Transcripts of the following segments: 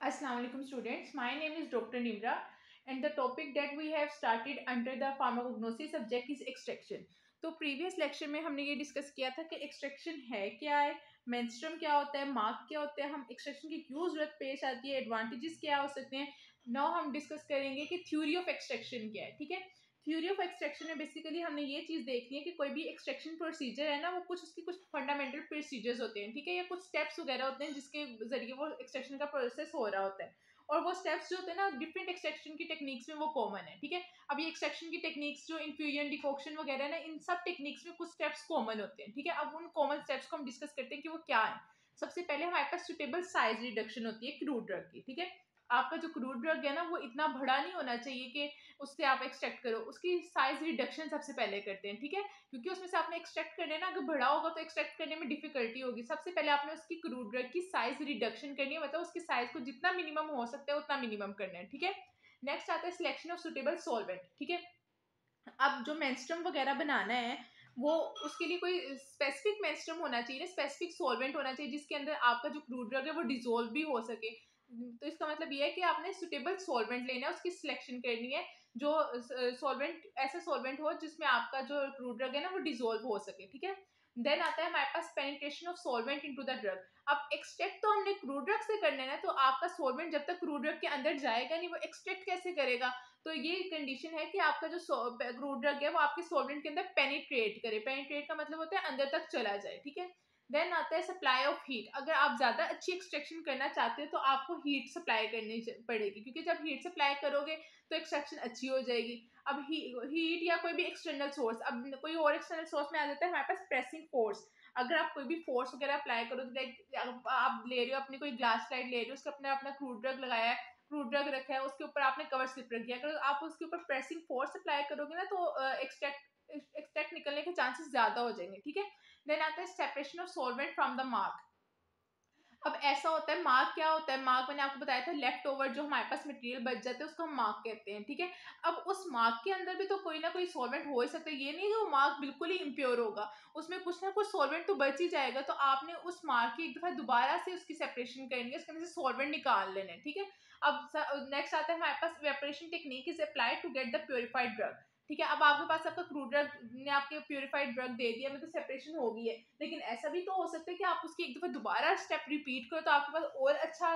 Assalamu alaikum students. My name is Dr. Nimra and the topic that we have started under the pharmacognosy subject is extraction. तो previous lecture में हमने ये discuss किया था कि extraction है क्या है, मेंस्ट्रुम क्या होता है, मार्क क्या होता है, हम एक्सट्रैक्शन की क्यों जरूरत पेश आती है, एडवांटेजेस क्या हो सकते हैं. नाउ हम डिस्कस करेंगे कि थ्योरी ऑफ एक्सट्रैक्शन क्या है. ठीक है. थ्योरी ऑफ एक्सट्रैक्शन में बेसिकली हमने ये चीज़ देखनी है कि कोई भी एक्सट्रैक्शन प्रोसीजर है ना, वो कुछ उसकी कुछ फंडामेंटल प्रोसीजर्स होते हैं. ठीक है. या कुछ स्टेप्स वगैरह होते हैं जिसके जरिए वो एक्सट्रैक्शन का प्रोसेस हो रहा होता है. और वो स्टेप्स जो होते हैं ना, डिफरेंट एक्सट्रैक्शन की टेक्निक्स में वो कॉमन है. ठीक है. अब ये एक्सट्रैक्शन की टेक्निक्स जो इन्फ्यूजन, डिकॉक्शन वगैरह ना, इन सब टेक्निक्स में कुछ स्टेप्स कॉमन होते हैं. ठीक है. अब उन कॉमन स्टेप्स को हम डिस्कस करते हैं कि वो क्या है. सबसे पहले हमारे पास सुटेबल साइज रिडक्शन होती है क्रूड ड्रग की. ठीक है. आपका जो क्रूड ड्रग है ना, वो इतना बड़ा नहीं होना चाहिए कि उससे आप एक्सट्रैक्ट करो. उसकी साइज रिडक्शन सबसे पहले करते हैं. ठीक है. क्योंकि उसमें से आपने एक्सट्रैक्ट करना है ना, अगर बड़ा होगा तो एक्सट्रैक्ट करने में डिफिकल्टी होगी. सबसे पहले आपने उसकी क्रूड ड्रग की साइज रिडक्शन करनी है, मतलब उसकी साइज को जितना मिनिमम हो सकता है उतना मिनिमम करना है. ठीक है. नेक्स्ट आता है सिलेक्शन ऑफ सुटेबल सॉल्वेंट. ठीक है. अब जो मेंस्ट्रुम वगैरह बनाना है, वो उसके लिए कोई स्पेसिफिक मेंस्ट्रुम होना चाहिए, स्पेसिफिक सॉल्वेंट होना चाहिए जिसके अंदर आपका जो क्रूड ड्रग है वो डिसोल्व भी हो सके. तो इसका मतलब ये है कि आपने सुटेबल सॉल्वेंट लेना है, उसकी सिलेक्शन करनी है. जो सॉल्वेंट ऐसा सॉल्वेंट हो जिसमें आपका जो क्रूड ड्रग है ना वो डिसोल्व हो सके. ठीक है. देन आता है हमारे पास penetration of solvent into the drug. अब एक्सट्रैक्ट तो हमने क्रूड ड्रग से करना है ना, तो आपका सॉल्वेंट जब तक क्रूड ड्रग के अंदर जाएगा नहीं, वो एक्सट्रैक्ट कैसे करेगा. तो ये कंडीशन है कि आपका जो क्रूड ड्रग है वो आपके सॉल्वेंट के अंदर पेनिट्रेट करे. पेनिट्रेट का मतलब होता है अंदर तक चला जाए. ठीक है. देन आता है सप्लाई ऑफ हीट. अगर आप ज्यादा अच्छी एक्सट्रैक्शन करना चाहते हो तो आपको हीट सप्लाई करनी पड़ेगी, क्योंकि जब हीट सप्लाई करोगे तो एक्सट्रैक्शन अच्छी हो जाएगी. अब हीट या कोई भी एक्सटर्नल सोर्स, अब कोई और एक्सटर्नल सोर्स में आ जाता है हमारे पास प्रेसिंग फोर्स. अगर आप कोई भी फोर्स वगैरह अप्लाई करो, तो लाइक आप ले रहे हो अपनी कोई ग्लास स्लाइड ले रहे हो, उसके अपने अपना क्रूड ड्रग लगाया है, क्रूड ड्रग रखा है, उसके ऊपर आपने कवर स्लिप रख दिया. अगर आप उसके ऊपर प्रेसिंग फोर्स अप्लाई करोगे ना, तो एक्सट्रैक्ट निकलने के चांसेस ज्यादा हो जाएंगे. ठीक है. देन आता है separation of solvent from the mark. अब ऐसा होता है, मार्क क्या होता है. मार्क मैंने आपको बताया था, लेफ्ट ओवर जो हमारे पास मटेरियल बच जाते हैं उसको हम मार्क कहते हैं. ठीक है. अब उस मार्क के अंदर भी तो कोई ना कोई सॉल्वेंट हो ही सकता है. ये नहीं कि वो मार्क बिल्कुल ही इम्प्योर होगा, उसमें कुछ ना कुछ सॉल्वेंट तो बच ही जाएगा. तो आपने उस मार्क की एक दफा दोबारा से उसकी सेपरेशन करनी है, उसके अंदर से सॉल्वेंट निकाल लेना है. ठीक है. अब नेक्स्ट आता है हमारे पास evaporation technique is applied to get the purified drug. ठीक है. अब आपके पास आपका क्रूड ड्रग ने आपके प्योरीफाइड ड्रग दे दिया, मतलब सेपरेशन हो गई है, लेकिन ऐसा भी तो हो सकता है कि आप उसकी एक दफा दोबारा स्टेप रिपीट करो तो आपके पास और अच्छा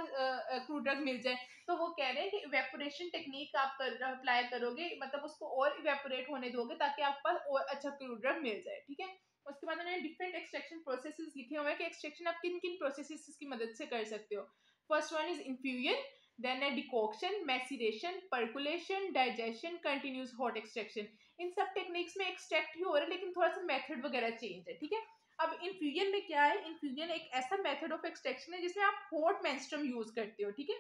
क्रूड ड्रग मिल जाए. तो वो कह रहे हैं कि इवेपोरेशन टेक्निक आप अप्लाई करोगे, मतलब उसको और इवेपोरेट होने दोगे ताकि आपके पास और अच्छा क्रूड ड्रग मिल जाए. ठीक है. उसके बाद उन्होंने डिफरेंट एक्सट्रैक्शन प्रोसेसेस लिखे हुए हैं कि एक्सट्रैक्शन आप किन किन प्रोसेसेस की मदद से कर सकते हो. First one is infusion, then है decoction, maceration, percolation, digestion, continuous hot extraction. इन सब टेक्निक्स में एक्सट्रैक्ट ही हो रहा है, लेकिन थोड़ा सा मेथड वगैरह चेंज है. ठीक है. अब इन्फ्यूजन में क्या है, इन्फ्यूजन एक ऐसा मेथड ऑफ एक्सट्रैक्शन है जिसमें आप हॉट मेंस्ट्रुम यूज करते हो. ठीक है.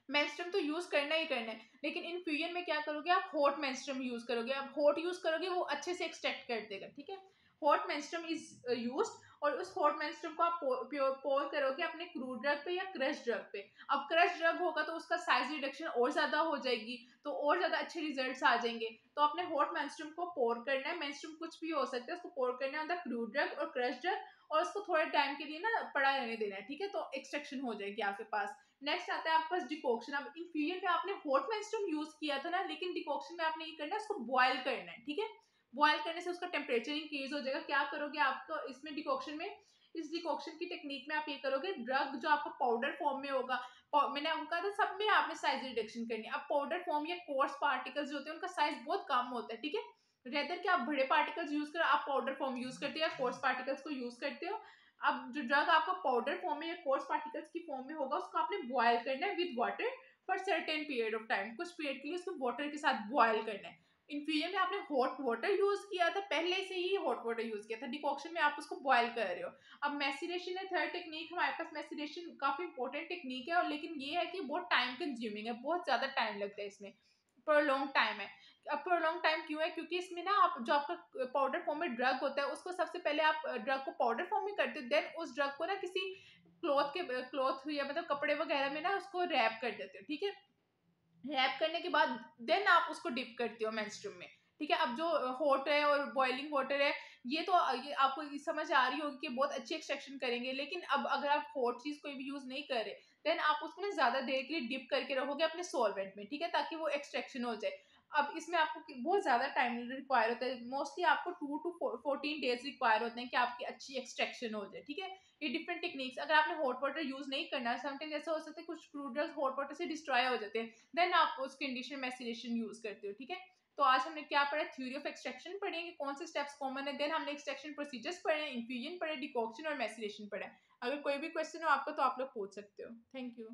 मेंस्ट्रुम तो यूज करना ही करना है, लेकिन इन्फ्यूजन में क्या करोगे, आप हॉट मेंस्ट्रुम यूज करोगे. अब हॉट यूज करोगे वो अच्छे से एक्सट्रैक्ट कर देगा. ठीक है. हॉट मेंस्ट्रुम इज यूज्ड, और उस हॉट मेंस्ट्रुम को आप पोर करोगे अपने क्रूड ड्रग पे या क्रश ड्रग पे. अब क्रश ड्रग होगा तो उसका साइज रिडक्शन और ज्यादा हो जाएगी, तो और ज्यादा अच्छे रिजल्ट्स आ जाएंगे. तो अपने हॉट मेंस्ट्रुम को पोर करना है. मेंस्ट्रुम कुछ भी हो सकता है, उसको पोर करना है ऑन द क्रूड ड्रग और क्रश ड्रग, और उसको थोड़े टाइम के लिए ना पड़ा रहने देना है. ठीक है. तो एक्सट्रैक्शन हो जाएगी आपके पास. नेक्स्ट आता है आपके पास डिकॉक्शन. अब इन्फ्यूजन में आपने हॉट मेंस्ट्रुम यूज किया था ना, लेकिन डिकॉक्शन में आपने ये करना है, उसको बॉयल करना है. ठीक है. बॉयल करने से उसका टेम्परेचर इंक्रीज हो जाएगा. क्या करोगे आपको इसमें डिकॉक्शन में, इस डिकॉक्शन की टेक्निक में आप ये करोगे, ड्रग जो आपका पाउडर फॉर्म में होगा, मैंने आपको कहा था सब में आपने साइज रिडक्शन करनी है. अब पाउडर फॉर्म या कोर्स पार्टिकल्स जो होते हैं उनका साइज बहुत कम होता है. ठीक है. रेदर कि आप बड़े पार्टिकल्स यूज करो, आप पाउडर फॉर्म यूज करते हो या कोर्स पार्टिकल्स को यूज करते हो. अब जो ड्रग आपका पाउडर फॉर्म में या कोर्स पार्टिकल्स की फॉर्म में होगा, उसको आपने बॉयल करना है with water for certain period of time. कुछ पीरियड के लिए उसको वाटर के साथ बॉयल करना है. इन्फ्यूजन में आपने हॉट वाटर यूज किया था, पहले से ही हॉट वाटर यूज किया था. डिकॉक्शन में आप उसको बॉयल कर रहे हो. अब मैसिरेशन है थर्ड टेक्निक हमारे पास. मैसिरेशन काफी इंपॉर्टेंट टेक्निक है, और लेकिन ये है कि बहुत टाइम कंज्यूमिंग है, बहुत ज्यादा टाइम लगता है इसमें, प्रोलॉन्ग टाइम है. अब प्रोलॉन्ग टाइम क्यों है, क्योंकि इसमें ना आप जो आपका पाउडर फॉर्म में ड्रग होता है उसको सबसे पहले आप ड्रग को पाउडर फॉर्म में करते हो, देन उस ड्रग को ना किसी क्लॉथ या मतलब कपड़े वगैरह में ना उसको रैप कर देते हो. ठीक है. रैप करने के बाद देन आप उसको डिप करते हो मेंस्ट्रुम में. ठीक है. अब जो हॉट है और बॉइलिंग वाटर है, ये तो ये आपको समझ आ रही होगी कि बहुत अच्छी एक्सट्रैक्शन करेंगे, लेकिन अब अगर आप हॉट चीज कोई भी यूज नहीं कर रहे, देन आप उसको ना ज्यादा देर के लिए डिप करके रखोगे अपने सॉल्वेंट में, ठीक है, ताकि वो एक्सट्रैक्शन हो जाए। अब इसमें आपको बहुत ज्यादा टाइम रिक्वायर होता है, मोस्टली आपको 2 to 14 डेज रिक्वायर होते हैं कि आपकी अच्छी एक्सट्रैक्शन हो जाए, ठीक है। ये डिफरेंट टेक्निक्स, अगर आपने हॉट वाटर यूज नहीं करना, समटाइम्स ऐसा हो सकता है कुछ क्रूडल्स हॉट वाटर से डिस्ट्रॉय हो जाते हैं, देन आप उस कंडीशन में मैसिलेशन यूज करते हो, ठीक है। तो आज हमने क्या पढ़ा, थ्योरी ऑफ एक्सट्रैक्शन पढ़े कि कौन से स्टेप्स कॉमन है, देन हमने एक्सट्रैक्शन प्रोसीजर्स पढ़े, इन्फ्यूजन पढ़े, डिकॉक्शन और मैसिलेशन पढ़ा। अगर कोई भी क्वेश्चन हो आपका तो आप लोग पूछ सकते हो। Thank you.